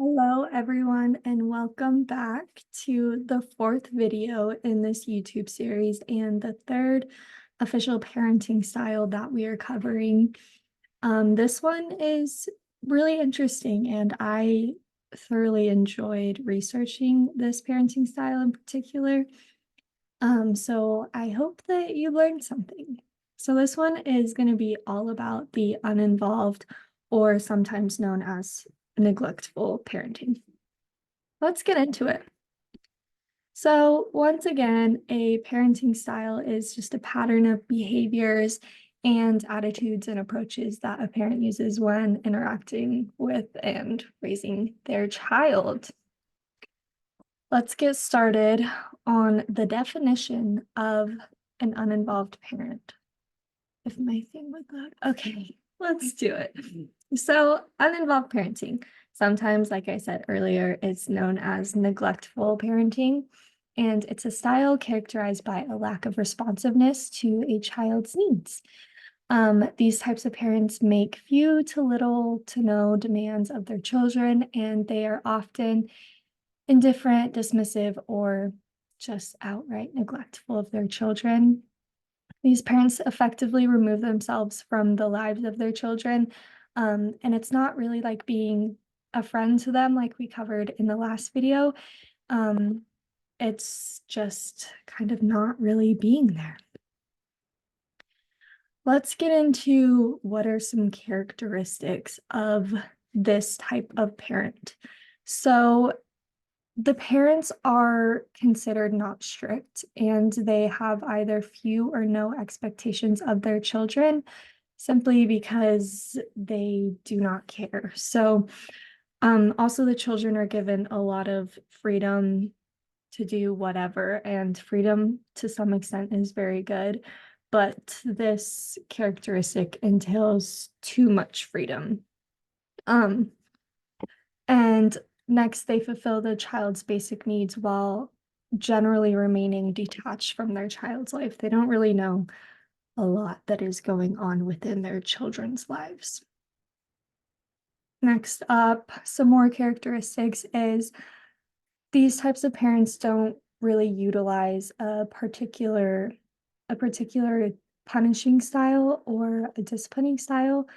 Hello, everyone, and welcome back to the fourth video in this YouTube series and the third official parenting style that we are covering. This one is really interesting, and I thoroughly enjoyed researching this parenting style in particular. So I hope that you learned something. So this one is going to be all about the uninvolved, or sometimes known as neglectful parenting. Let's get into it. So once again, a parenting style is just a pattern of behaviors and attitudes and approaches that a parent uses when interacting with and raising their child. Let's get started on the definition of an uninvolved parent. If my thing would load. Okay, let's do it. So, uninvolved parenting, sometimes, like I said earlier, it's known as neglectful parenting, and it's a style characterized by a lack of responsiveness to a child's needs. These types of parents make few to little to no demands of their children, and they are often indifferent, dismissive, or just outright neglectful of their children. These parents effectively remove themselves from the lives of their children. And it's not really like being a friend to them, like we covered in the last video. Um, it's just kind of not really being there. Let's get into what are some characteristics of this type of parent. So the parents are considered not strict, and they have either few or no expectations of their children simply because they do not care. So, also the children are given a lot of freedom to do whatever, and freedom to some extent is very good, but this characteristic entails too much freedom. And next, they fulfill the child's basic needs while generally remaining detached from their child's life. They don't really know a lot that is going on within their children's lives. Next up, some more characteristics is these types of parents don't really utilize a particular punishing style or a disciplining style.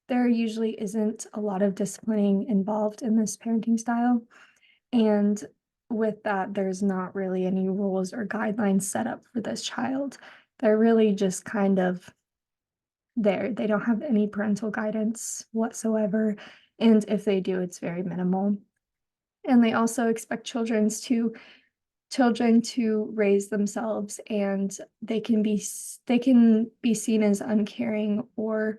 There usually isn't a lot of disciplining involved in this parenting style. And with that, there's not really any rules or guidelines set up for this child. They're really just kind of there. They don't have any parental guidance whatsoever. And if they do, it's very minimal. And they also expect children to raise themselves, and they can be seen as uncaring or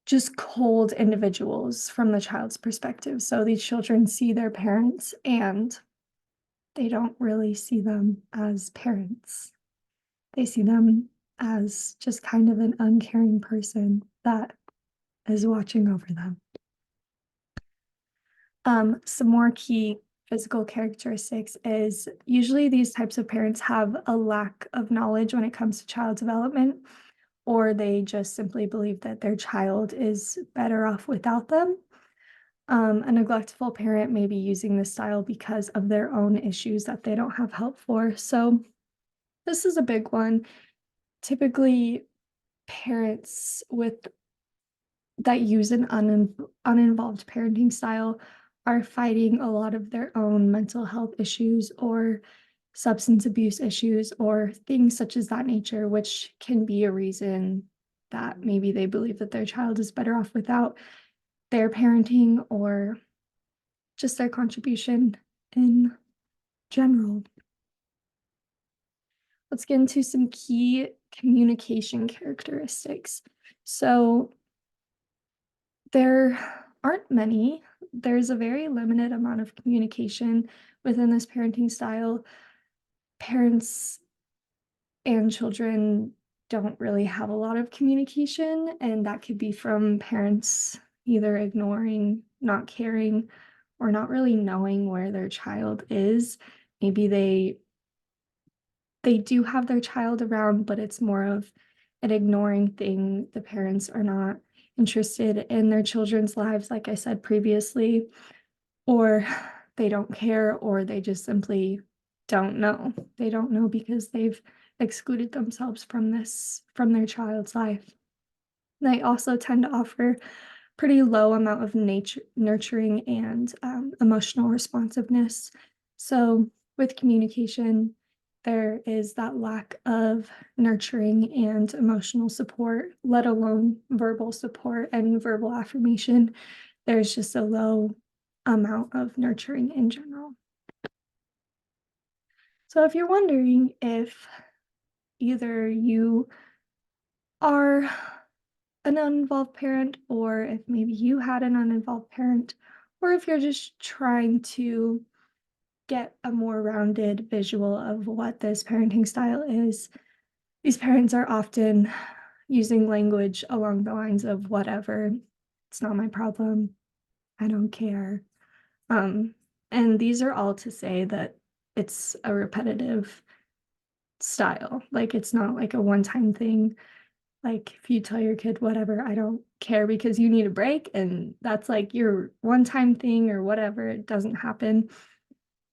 just cold individuals from the child's perspective. So these children see their parents and they don't really see them as parents. They see them as just kind of an uncaring person that is watching over them. Some more key physical characteristics is usually these types of parents have a lack of knowledge when it comes to child development, or they just simply believe that their child is better off without them. A neglectful parent may be using this style because of their own issues that they don't have help for. So this is a big one. Typically, parents with that use an uninvolved parenting style are fighting a lot of their own mental health issues or substance abuse issues or things such as that nature, which can be a reason that maybe they believe that their child is better off without their parenting or just their contribution in general. Let's get into some key communication characteristics. So there aren't many. There's a very limited amount of communication within this parenting style. Parents and children don't really have a lot of communication, and that could be from parents either ignoring, not caring, or not really knowing where their child is. Maybe they do have their child around, but it's more of an ignoring thing. The parents are not interested in their children's lives, like I said previously. or they don't care, or they just simply don't know. They don't know because they've excluded themselves from their child's life. They also tend to offer pretty low amount of nurturing and emotional responsiveness. So with communication, there is that lack of nurturing and emotional support, let alone verbal support and verbal affirmation. There's just a low amount of nurturing in general. So if you're wondering if either you are an uninvolved parent, or if maybe you had an uninvolved parent, or if you're just trying to get a more rounded visual of what this parenting style is, these parents are often using language along the lines of whatever, it's not my problem, I don't care. And these are all to say that it's a repetitive style. Like, it's not like a one-time thing. Like, if you tell your kid whatever, I don't care because you need a break, and that's like your one-time thing or whatever, it doesn't happen.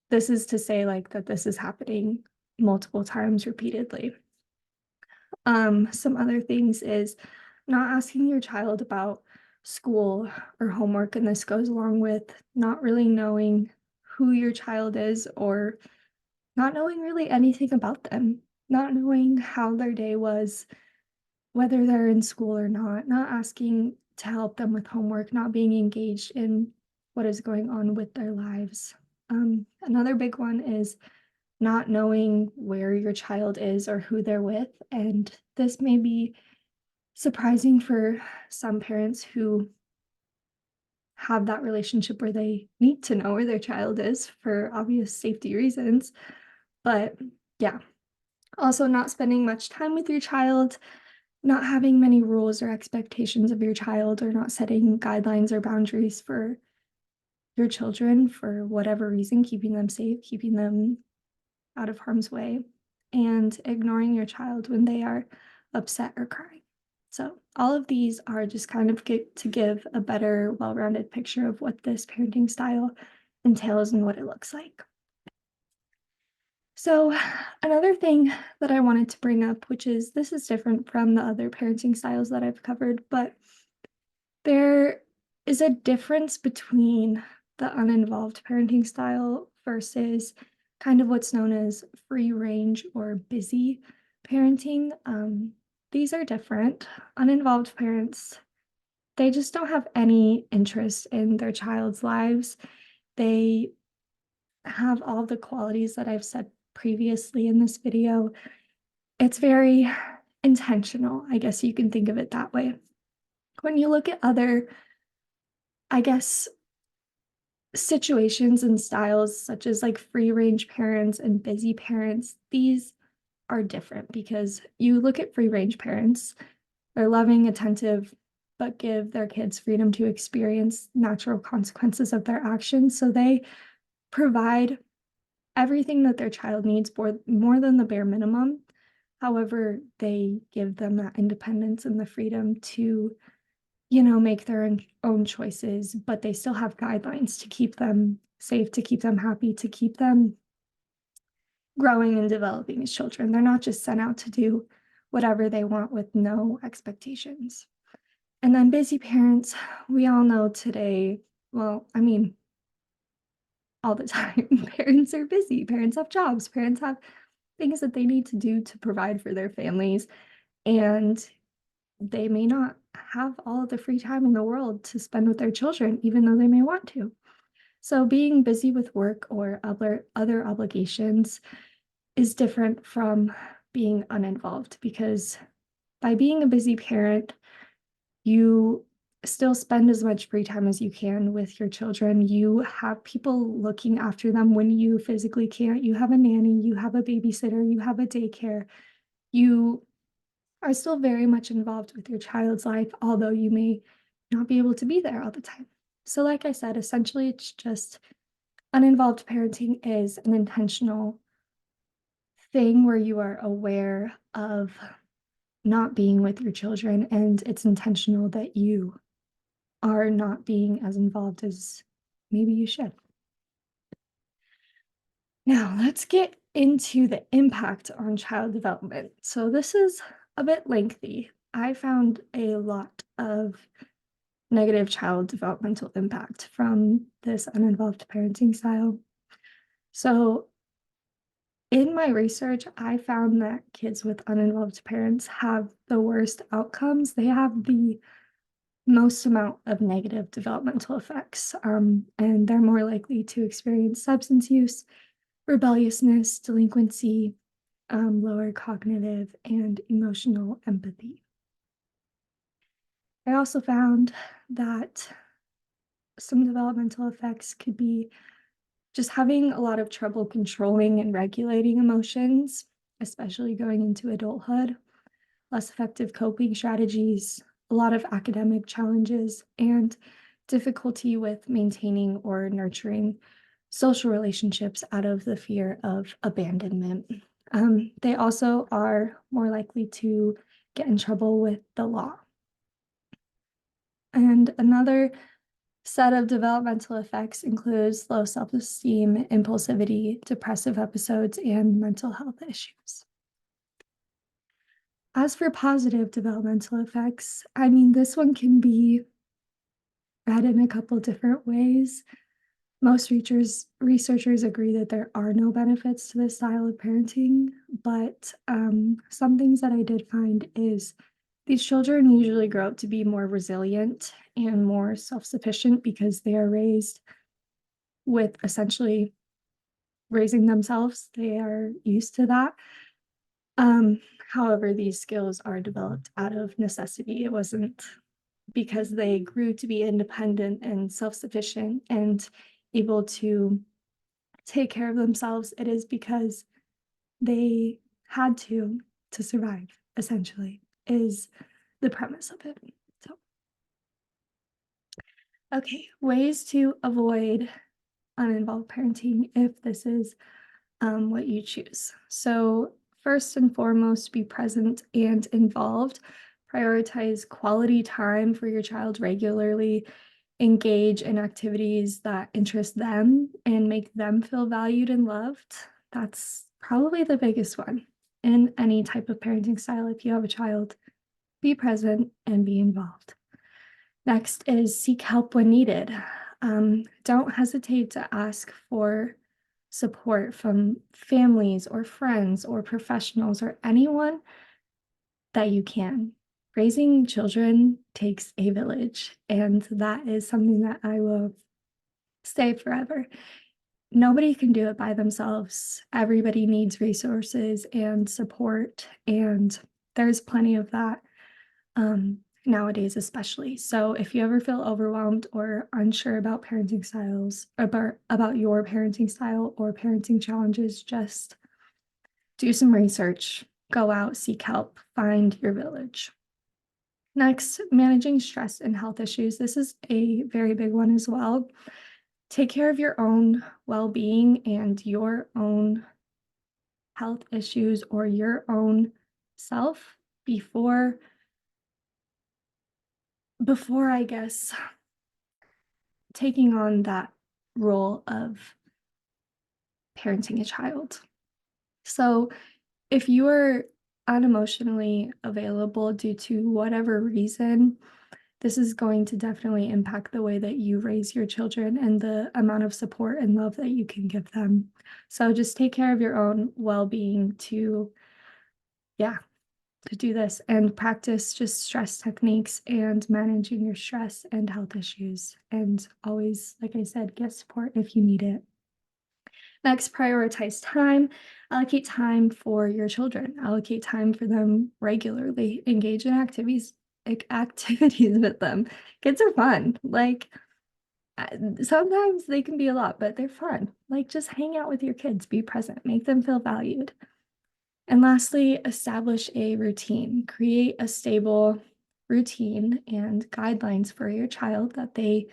This is to say like that this is happening multiple times repeatedly. Some other things is not asking your child about school or homework, and this goes along with not really knowing who your child is, or not knowing really anything about them, not knowing how their day was, whether they're in school or not asking to help them with homework, not being engaged in what is going on with their lives. Another big one is not knowing where your child is or who they're with. And this may be surprising for some parents who have that relationship where they need to know where their child is for obvious safety reasons. But yeah, also not spending much time with your child, not having many rules or expectations of your child, or not setting guidelines or boundaries for your children for whatever reason, keeping them safe, keeping them out of harm's way, and ignoring your child when they are upset or crying. So all of these are just kind of to give a better, well-rounded picture of what this parenting style entails and what it looks like. So another thing that I wanted to bring up, which is this is different from the other parenting styles that I've covered, but there is a difference between the uninvolved parenting style versus kind of what's known as free range or busy parenting. These are different. Uninvolved parents, they just don't have any interest in their child's lives. They have all the qualities that I've said previously in this video. It's very intentional, I guess you can think of it that way. When you look at other, I guess, situations and styles such as like free range parents and busy parents, these are different because you look at free range parents, they're loving, attentive, but give their kids freedom to experience natural consequences of their actions. So they provide everything that their child needs for more than the bare minimum. However, they give them that independence and the freedom to, make their own choices, but they still have guidelines to keep them safe, to keep them happy, to keep them growing and developing as children. They're not just sent out to do whatever they want with no expectations. And then busy parents, we all know today, well, I mean, all the time, parents are busy, parents have jobs, parents have things that they need to do to provide for their families, and they may not have all of the free time in the world to spend with their children, even though they may want to. So being busy with work or other obligations is different from being uninvolved, because by being a busy parent, you still spend as much free time as you can with your children. You have people looking after them when you physically can't. You have a nanny, you have a babysitter, you have a daycare. You are still very much involved with your child's life, although you may not be able to be there all the time. So like I said, essentially it's just uninvolved parenting is an intentional thing where you are aware of not being with your children, and it's intentional that you are not being as involved as maybe you should. Now let's get into the impact on child development. So this is a bit lengthy. I found a lot of negative child developmental impact from this uninvolved parenting style. So in my research, I found that kids with uninvolved parents have the worst outcomes. They have the most amount of negative developmental effects, and they're more likely to experience substance use, rebelliousness, delinquency, lower cognitive and emotional empathy. I also found that some developmental effects could be just having a lot of trouble controlling and regulating emotions, especially going into adulthood, less effective coping strategies, a lot of academic challenges, and difficulty with maintaining or nurturing social relationships out of the fear of abandonment. They also are more likely to get in trouble with the law. And another set of developmental effects includes low self-esteem, impulsivity, depressive episodes, and mental health issues. As for positive developmental effects, I mean, this one can be read in a couple different ways. Most researchers agree that there are no benefits to this style of parenting, but some things that I did find is these children usually grow up to be more resilient and more self-sufficient because they are raised with essentially raising themselves. They are used to that. However, these skills are developed out of necessity. It wasn't because they grew to be independent and self-sufficient and able to take care of themselves. It is because they had to survive, essentially, is the premise of it. So, okay, ways to avoid uninvolved parenting if this is what you choose. So first and foremost, be present and involved. Prioritize quality time for your child regularly. Engage in activities that interest them and make them feel valued and loved. That's probably the biggest one in any type of parenting style. If you have a child, be present and be involved. Next is seek help when needed. Don't hesitate to ask for support from families or friends or professionals or anyone that you can. Raising children takes a village, and that is something that I will say forever. Nobody can do it by themselves. Everybody needs resources and support, and there's plenty of that nowadays, especially. So if you ever feel overwhelmed or unsure about parenting styles, about your parenting style or parenting challenges, just do some research, go out, seek help, find your village. Next, managing stress and health issues. This is a very big one as well. Take care of your own well-being and your own health issues or your own self before I guess taking on that role of parenting a child. So if you are unemotionally available due to whatever reason, this is going to definitely impact the way that you raise your children and the amount of support and love that you can give them. So just take care of your own well-being to do this and practice just stress techniques and managing your stress and health issues. And always, like I said, get support if you need it. Next, prioritize time. Allocate time for your children. Allocate time for them regularly. Engage in activities with them. Kids are fun. Like sometimes they can be a lot, but they're fun. Like just hang out with your kids, be present, make them feel valued. And lastly, establish a routine. Create a stable routine and guidelines for your child that they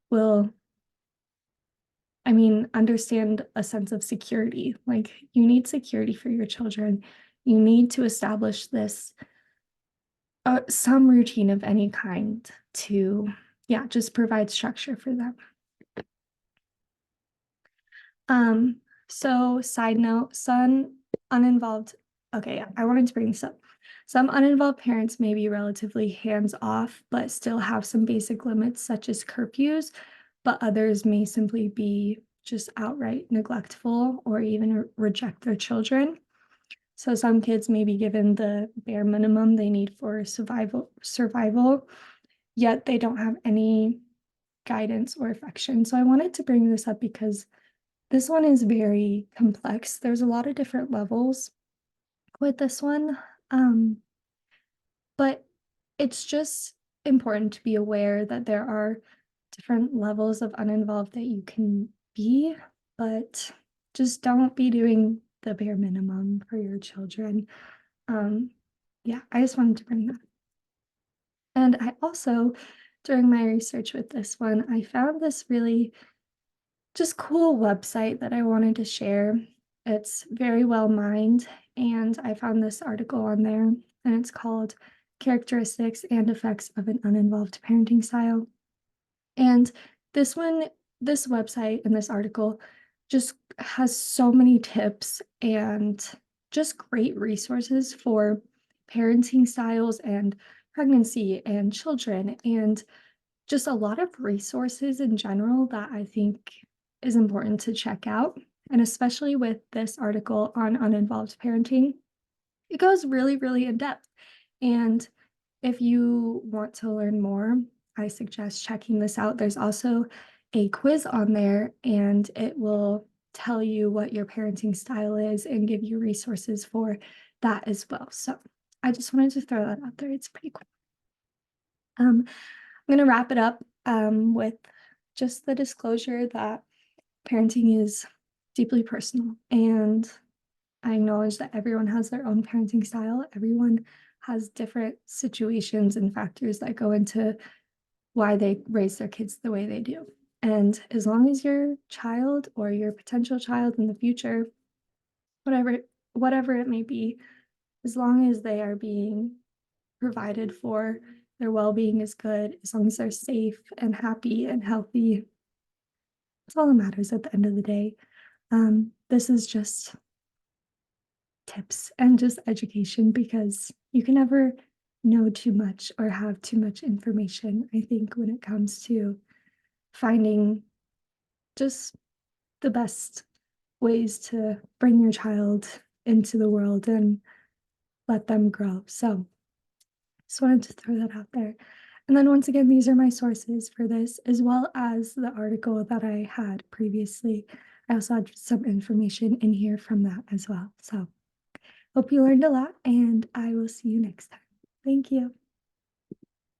will, understand a sense of security. Like you need security for your children. You need to establish this, some routine of any kind to, just provide structure for them. So side note, some uninvolved, okay, I wanted to bring this up. Some uninvolved parents may be relatively hands-off, but still have some basic limits such as curfews, but others may simply be just outright neglectful or even reject their children. So some kids may be given the bare minimum they need for survival, yet they don't have any guidance or affection. So I wanted to bring this up because this one is very complex. There's a lot of different levels with this one. Um, but it's just important to be aware that there are different levels of uninvolved that you can be, but just don't be doing the bare minimum for your children. Um, yeah, I just wanted to bring that. And I also, during my research with this one, I found this really just cool website that I wanted to share. It's very well mined, and I found this article on there, and it's called Characteristics and Effects of an Uninvolved Parenting Style. And this one, this website and this article just has so many tips and just great resources for parenting styles and pregnancy and children, and just a lot of resources in general that I think is important to check out. And especially with this article on uninvolved parenting, it goes really, really in depth. And if you want to learn more, I suggest checking this out. There's also a quiz on there, and it will tell you what your parenting style is and give you resources for that as well. So I just wanted to throw that out there. It's pretty cool. I'm going to wrap it up with just the disclosure that parenting is deeply personal. And I acknowledge that everyone has their own parenting style. Everyone has different situations and factors that go into why they raise their kids the way they do. And as long as your child or your potential child in the future, whatever it may be, as long as they are being provided for, their well-being is good, as long as they're safe and happy and healthy, that's all that matters at the end of the day. This is just tips and just education, because you can never know too much or have too much information, I think, when it comes to finding just the best ways to bring your child into the world and let them grow. So just wanted to throw that out there. And then once again, these are my sources for this, as well as the article that I had previously. I also had some information in here from that as well. So hope you learned a lot, and I will see you next time. Thank you.